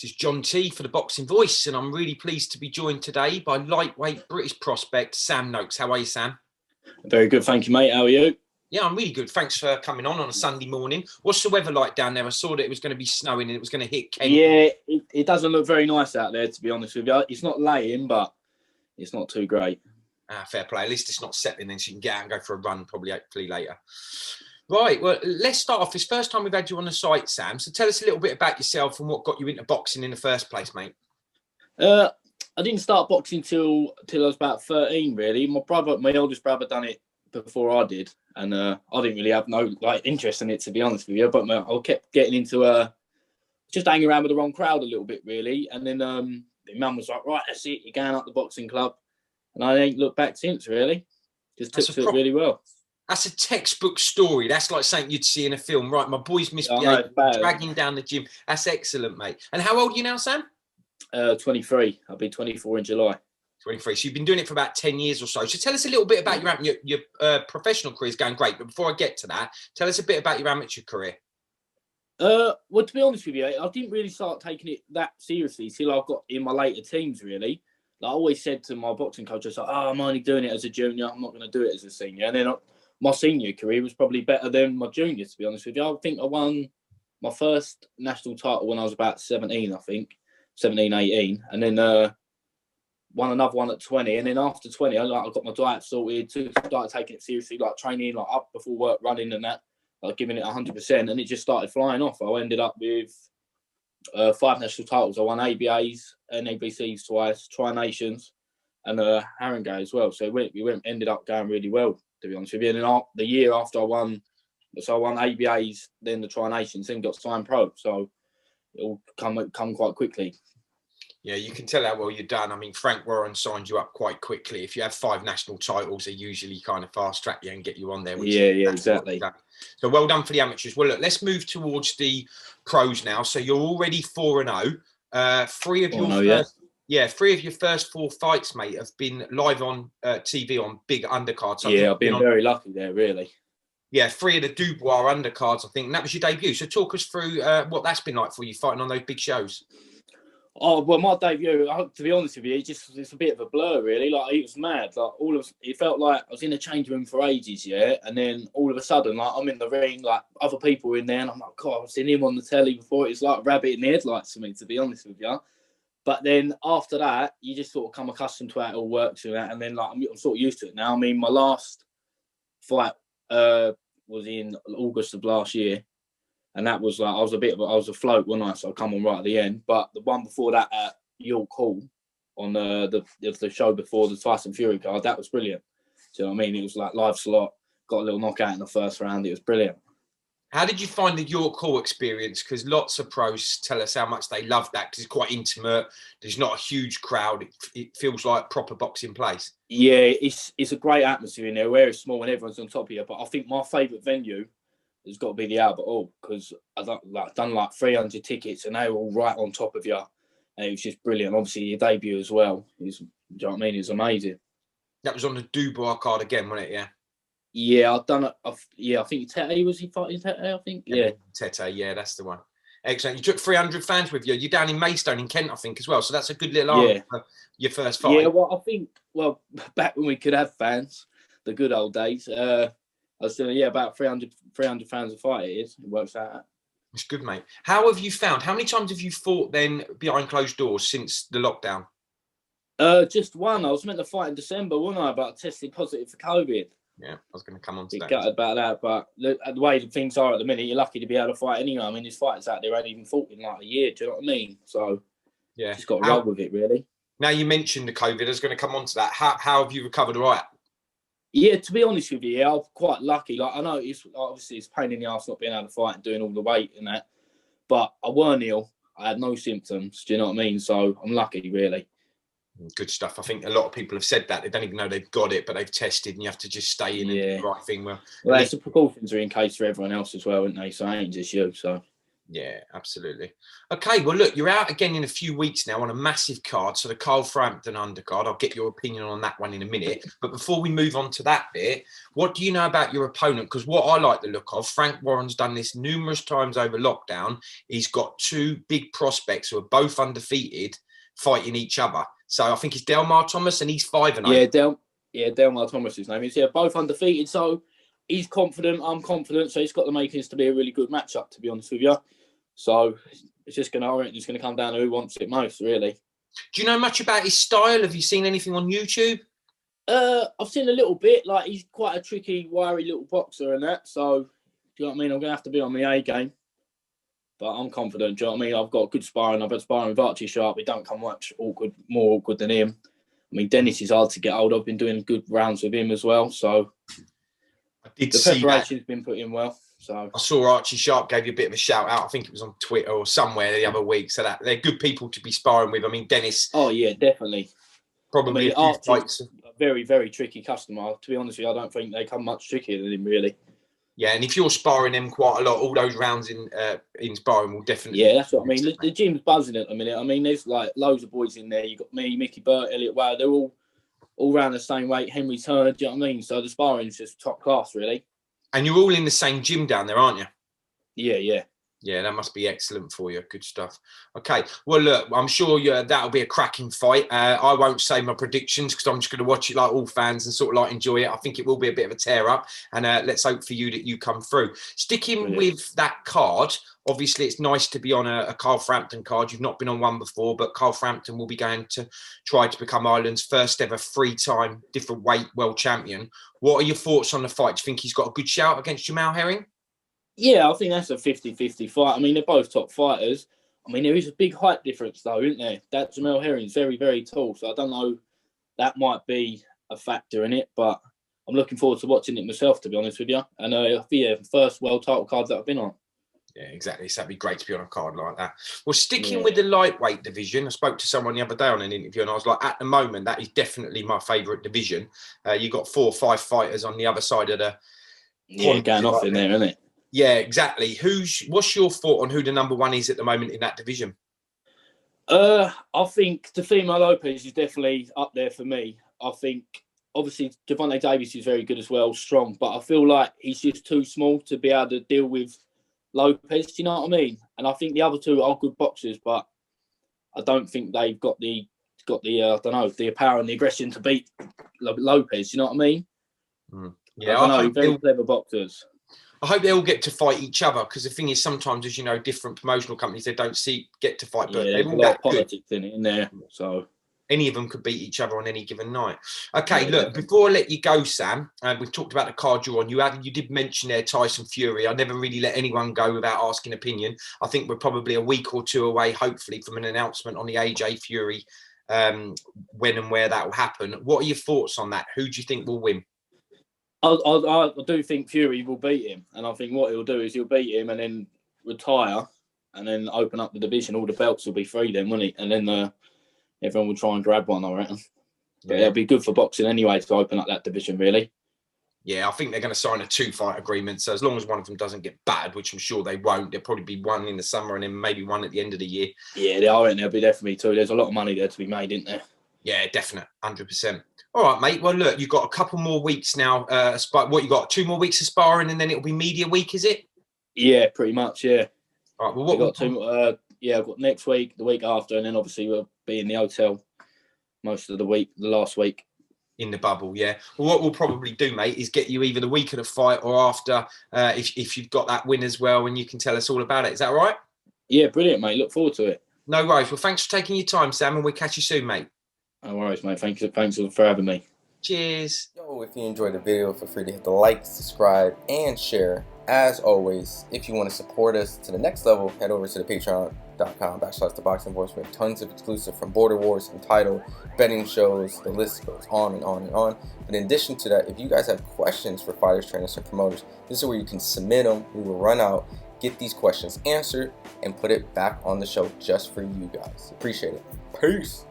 This is John T for the Boxing Voice, and I'm really pleased to be joined today by lightweight British prospect Sam Noakes. How are you, Sam? Very good, thank you, mate. How are you? Yeah, I'm really good. Thanks for coming on a Sunday morning. What's the weather like down there? I saw that it was going to be snowing and it was going to hit Kent. Yeah, it doesn't look very nice out there, to be honest with you. It's not laying, but it's not too great. Fair play. At least it's not settling, then so you can get out and go for a run, probably hopefully later. Right, well, let's start off. It's the first time we've had you on the site, Sam. So tell us a little bit about yourself and what got you into boxing in the first place, mate. I didn't start boxing till I was about 13, really. My oldest brother, done it before I did, and I didn't really have no interest in it, to be honest with you. But I kept getting into just hanging around with the wrong crowd a little bit, really. And then my mum was like, "Right, that's it. You're going up the boxing club," and I ain't looked back since, really. Just took to it really well. That's a textbook story. That's like something you'd see in a film. Right, my boy's misbehaving, dragging down the gym. That's excellent, mate. And how old are you now, Sam? 23. I'll be 24 in July. 23. So you've been doing it for about 10 years or so. So tell us a little bit about your professional career is going great. But before I get to that, tell us a bit about your amateur career. Well, to be honest with you, I didn't really start taking it that seriously till I got in my later teens, really. Like I always said to my boxing coach, I was like, I'm only doing it as a junior. I'm not going to do it as a senior. And then my senior career was probably better than my junior, to be honest with you. I think I won my first national title when I was about 17, I think. 17, 18. And then won another one at 20. And then after 20, I got my diet sorted, started taking it seriously, like training, like up before work, running and that, like giving it 100%. And it just started flying off. I ended up with 5 national titles. I won ABAs, NABCs twice, Tri-Nations, and Herring as well. So we ended up going really well, to be honest with you. And then the year after I won ABAs, then the Tri-Nations, then got signed pro. So it all come quite quickly. Yeah, you can tell how well you're done. I mean, Frank Warren signed you up quite quickly. If you have 5 national titles, they usually kind of fast track you and get you on there. Yeah, exactly. So well done for the amateurs. Well, look, let's move towards the pros now. So you're already 4-0. 3 of your first 4 fights, mate, have been live on TV on big undercards. So yeah, I've been very lucky there, really. Yeah, 3 of the Dubois undercards, I think. And that was your debut. So talk us through what that's been like for you, fighting on those big shows. Oh, well, my debut, to be honest with you, it's a bit of a blur, really. Like, it was mad. Like, it felt like I was in the change room for ages, yeah? And then all of a sudden, like, I'm in the ring, like, other people in there, and I'm like, God, I've seen him on the telly before. It's like a rabbit in the headlights for me, to be honest with you. But then after that, you just sort of come accustomed to how it all works and that. And then, like, I'm sort of used to it now. I mean, my last fight was in August of last year. And that was like, I was afloat one night, so I come on right at the end. But the one before that at York Hall on the show before the Tyson Fury card, that was brilliant. Do you know what I mean? It was like live slot, got a little knockout in the first round. It was brilliant. How did you find the York Hall experience? Because lots of pros tell us how much they love that because it's quite intimate. There's not a huge crowd. It feels like proper boxing place. Yeah, it's a great atmosphere in there. Where it's small and everyone's on top of you. But I think my favourite venue has got to be the Albert Hall because I've done like 300 tickets and they were all right on top of you. And it was just brilliant. Obviously, your debut as well. Do you know what I mean? It was amazing. That was on the Dubois card again, wasn't it? Yeah. Yeah, I've done it. I think Tete, was he fighting Tete? I think. Yeah. Tete, yeah, that's the one. Excellent. You took 300 fans with you. You're down in Maidstone in Kent, I think, as well. So that's a good little arm for your first fight. Yeah, well, I think, back when we could have fans, the good old days, I was doing, about 300 fans a fight it is. It works out. It's good, mate. How many times have you fought then behind closed doors since the lockdown? Just one. I was meant to fight in December, wasn't I? But I tested positive for COVID. Yeah, I was going to come on to that. Gutted about that, but the way things are at the minute, you're lucky to be able to fight anyway. I mean, there's fighters out there who ain't even fought in like a year, do you know what I mean? So, yeah, just got to roll with it, really. Now, you mentioned the COVID. I was going to come on to that. How have you recovered all right? Yeah, to be honest with you, I'm quite lucky. Like, I know it's a pain in the arse not being able to fight and doing all the weight and that, but I weren't ill. I had no symptoms. Do you know what I mean? So I'm lucky, really. Good stuff. I think a lot of people have said that. They don't even know they've got it, but they've tested and you have to just stay in and do the right thing. Well, it's the precautions are in case for everyone else as well, aren't they? So it ain't just you. So Yeah, absolutely. Okay, well, look, you're out again in a few weeks now on a massive card. So the Carl Frampton undercard. I'll get your opinion on that one in a minute. But before we move on to that bit, what do you know about your opponent? Because what I like the look of, Frank Warren's done this numerous times over lockdown. He's got two big prospects who are both undefeated fighting each other. So I think it's Delmar Thomas and he's 5-0. Delmar Thomas, his name is. Yeah, both undefeated. So he's confident. I'm confident. So he's got the makings to be a really good matchup, to be honest with you. So it's just going to come down to who wants it most, really. Do you know much about his style? Have you seen anything on YouTube? I've seen a little bit. Like, he's quite a tricky, wiry little boxer and that. So, do you know what I mean? I'm going to have to be on my A game. But I'm confident. Do you know what I mean? I've got good sparring. I've been sparring with Archie Sharp. It don't come much more awkward than him. I mean, Dennis is hard to get hold of. I've been doing good rounds with him as well. So the preparation's been put in well. So I saw Archie Sharp gave you a bit of a shout out. I think it was on Twitter or somewhere the other week. So that they're good people to be sparring with. I mean, Dennis. Oh yeah, definitely. Probably Archie's a very, very tricky customer. To be honest with you, I don't think they come much trickier than him, really. Yeah, and if you're sparring them quite a lot, all those rounds in sparring will definitely. Yeah, that's what I mean. The gym's buzzing at the minute. I mean, there's like loads of boys in there. You got me, Mickey Burt, Elliot Wow. They're all around the same weight. Henry Turner. Do you know what I mean? So the sparring's just top class, really. And you're all in the same gym down there, aren't you? Yeah. Yeah, that must be excellent for you. Good stuff. Okay. Well, look, I'm sure that'll be a cracking fight. I won't say my predictions because I'm just going to watch it like all fans and sort of like enjoy it. I think it will be a bit of a tear up. And let's hope for you that you come through. Sticking with that card, obviously it's nice to be on a Carl Frampton card. You've not been on one before, but Carl Frampton will be going to try to become Ireland's first ever 3-time different weight world champion. What are your thoughts on the fight? Do you think he's got a good shout against Jamal Herring? Yeah, I think that's a 50-50 fight. I mean, they're both top fighters. I mean, there is a big height difference, though, isn't there? That Jamal Herring's very, very tall. So I don't know. That might be a factor in it. But I'm looking forward to watching it myself, to be honest with you. And first world title card that I've been on. Yeah, exactly. So that'd be great to be on a card like that. Well, sticking with the lightweight division, I spoke to someone the other day on an interview and I was like, at the moment, that is definitely my favourite division. You've got 4 or 5 fighters on the other side of the... Yeah, going off in there, isn't it? Yeah, exactly. What's your thought on who the number one is at the moment in that division? I think Teofimo Lopez is definitely up there for me. I think, obviously, Gervonta Davis is very good as well, strong, but I feel like he's just too small to be able to deal with Lopez. Do you know what I mean? And I think the other two are good boxers, but I don't think they've got the power and the aggression to beat Lopez. Do you know what I mean? Yeah, I don't know. Very clever boxers. I hope they all get to fight each other because the thing is, sometimes, as you know, different promotional companies they don't get to fight, but they're all that good. Politics in there, so any of them could beat each other on any given night. Okay, look, before I let you go, Sam, we've talked about the card you're on. You did mention there Tyson Fury. I never really let anyone go without asking opinion. I think we're probably a week or two away, hopefully, from an announcement on the AJ Fury, when and where that will happen. What are your thoughts on that? Who do you think will win? I do think Fury will beat him, and I think what he'll do is he'll beat him and then retire and then open up the division. All the belts will be free then, won't he? And then everyone will try and grab one, I reckon. But it'll be good for boxing anyway to open up that division, really. Yeah, I think they're going to sign a 2-fight agreement. So as long as one of them doesn't get battered, which I'm sure they won't, there'll probably be one in the summer and then maybe one at the end of the year. Yeah, I reckon there'll be definitely 2. There's a lot of money there to be made, isn't there? Yeah, definite, 100%. All right, mate. Well, look, you've got a couple more weeks now. What you got? 2 more weeks of sparring, and then it'll be media week, is it? Yeah, pretty much. Yeah. All right. Well, what got 2? I've got next week, the week after, and then obviously we'll be in the hotel most of the week, the last week. In the bubble, yeah. Well, what we'll probably do, mate, is get you either the week of the fight or after, if you've got that win as well, and you can tell us all about it. Is that all right? Yeah, brilliant, mate. Look forward to it. No worries. Well, thanks for taking your time, Sam, and we'll catch you soon, mate. No worries, mate. Thanks for having me. Cheers. Yo, if you enjoyed the video, feel free to hit the like, subscribe, and share. As always, if you want to support us to the next level, head over to the patreon.com/ThaBoxingVoice. We have tons of exclusive from Border Wars, Entitled, betting shows, the list goes on and on and on. But in addition to that, if you guys have questions for fighters, trainers, and promoters, this is where you can submit them. We will run out, get these questions answered, and put it back on the show just for you guys. Appreciate it. Peace.